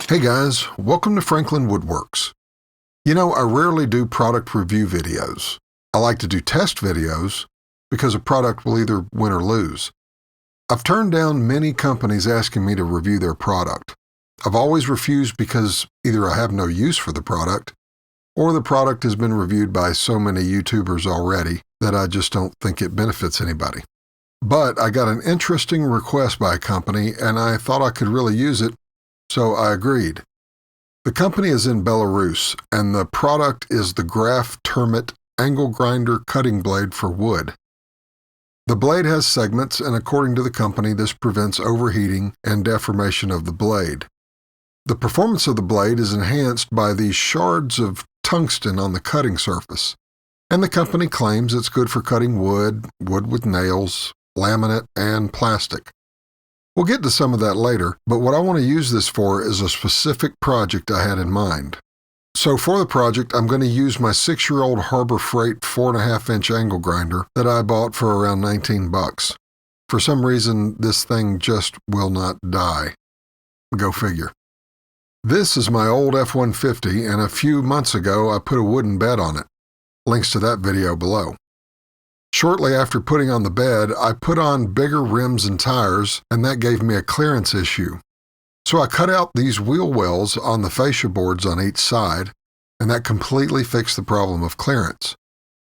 Hey guys, welcome to Franklin Woodworks. You know, I rarely do product review videos. I like to do test videos because a product will either win or lose. I've turned down many companies asking me to review their product. I've always refused because either I have no use for the product or the product has been reviewed by so many YouTubers already that I just don't think it benefits anybody. But I got an interesting request by a company and I thought I could really use it, so I agreed. The company is in Belarus, and the product is the Graff Termit angle grinder cutting blade for wood. The blade has segments, and according to the company, this prevents overheating and deformation of the blade. The performance of the blade is enhanced by these shards of tungsten on the cutting surface, and the company claims it's good for cutting wood, wood with nails, laminate, and plastic. We'll get to some of that later, but what I want to use this for is a specific project I had in mind. So for the project, I'm going to use my 6-year-old Harbor Freight 4.5-inch angle grinder that I bought for around 19 bucks. For some reason, this thing just will not die. Go figure. This is my old F-150, and a few months ago I put a wooden bed on it. Links to that video below. Shortly after putting on the bed, I put on bigger rims and tires, and that gave me a clearance issue. So I cut out these wheel wells on the fascia boards on each side, and that completely fixed the problem of clearance.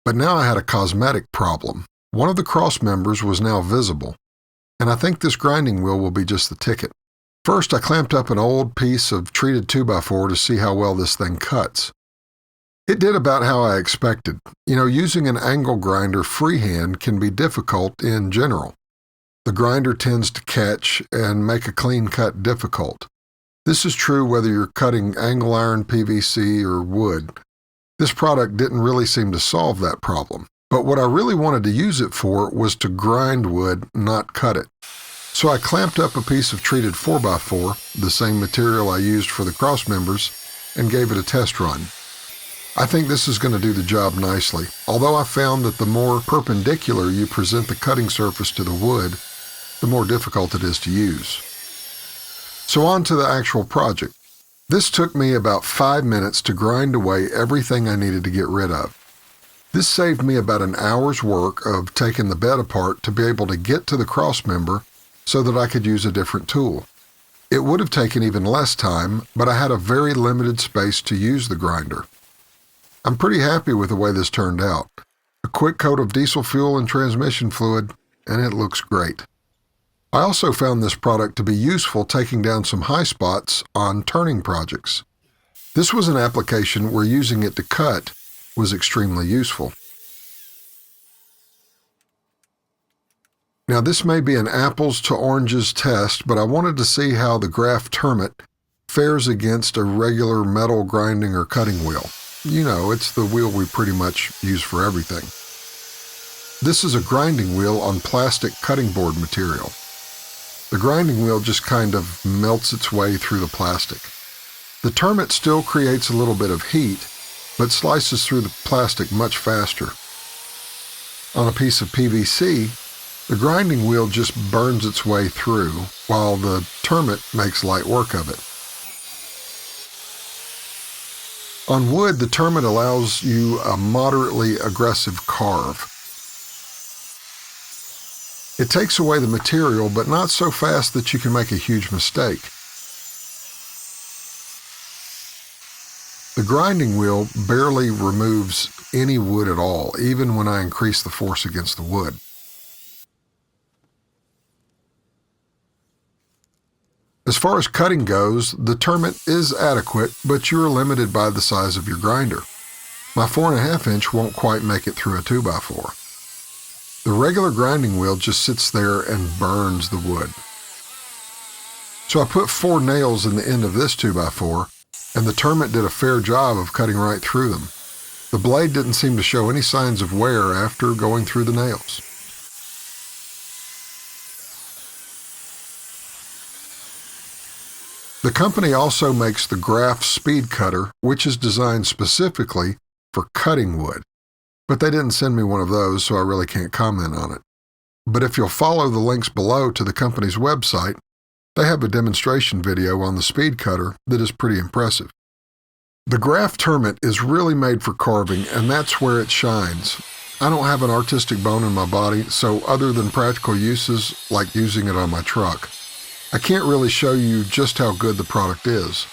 But now I had a cosmetic problem. One of the cross members was now visible, and I think this grinding wheel will be just the ticket. First, I clamped up an old piece of treated 2x4 to see how well this thing cuts. It did about how I expected. You know, using an angle grinder freehand can be difficult in general. The grinder tends to catch and make a clean cut difficult. This is true whether you're cutting angle iron, PVC, or wood. This product didn't really seem to solve that problem. But what I really wanted to use it for was to grind wood, not cut it. So I clamped up a piece of treated 4x4, the same material I used for the cross members, and gave it a test run. I think this is going to do the job nicely, although I found that the more perpendicular you present the cutting surface to the wood, the more difficult it is to use. So on to the actual project. This took me about 5 minutes to grind away everything I needed to get rid of. This saved me about an hour's work of taking the bed apart to be able to get to the cross member so that I could use a different tool. It would have taken even less time, but I had a very limited space to use the grinder. I'm pretty happy with the way this turned out. A quick coat of diesel fuel and transmission fluid, and it looks great. I also found this product to be useful taking down some high spots on turning projects. This was an application where using it to cut was extremely useful. Now this may be an apples to oranges test, but I wanted to see how the Graff Termit fares against a regular metal grinding or cutting wheel. You know, it's the wheel we pretty much use for everything. This is a grinding wheel on plastic cutting board material. The grinding wheel just kind of melts its way through the plastic. The Termit still creates a little bit of heat, but slices through the plastic much faster. On a piece of PVC, the grinding wheel just burns its way through, while the Termit makes light work of it. On wood, the Termit allows you a moderately aggressive carve. It takes away the material, but not so fast that you can make a huge mistake. The grinding wheel barely removes any wood at all, even when I increase the force against the wood. As far as cutting goes, the Termit is adequate, but you are limited by the size of your grinder. My 4.5-inch won't quite make it through a 2x4. The regular grinding wheel just sits there and burns the wood. So I put 4 nails in the end of this 2x4, and the Termit did a fair job of cutting right through them. The blade didn't seem to show any signs of wear after going through the nails. The company also makes the Graff Speed Cutter, which is designed specifically for cutting wood, but they didn't send me one of those, so I really can't comment on it. But if you'll follow the links below to the company's website, they have a demonstration video on the speed cutter that is pretty impressive. The Graff Termit is really made for carving, and that's where it shines. I don't have an artistic bone in my body, so other than practical uses, like using it on my truck, I can't really show you just how good the product is.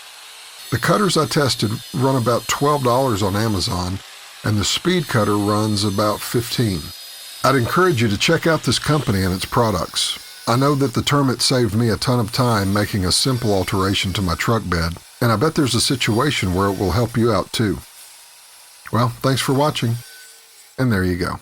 The cutters I tested run about $12 on Amazon, and the speed cutter runs about $15. I'd encourage you to check out this company and its products. I know that the Termit saved me a ton of time making a simple alteration to my truck bed, and I bet there's a situation where it will help you out too. Well, thanks for watching, and there you go.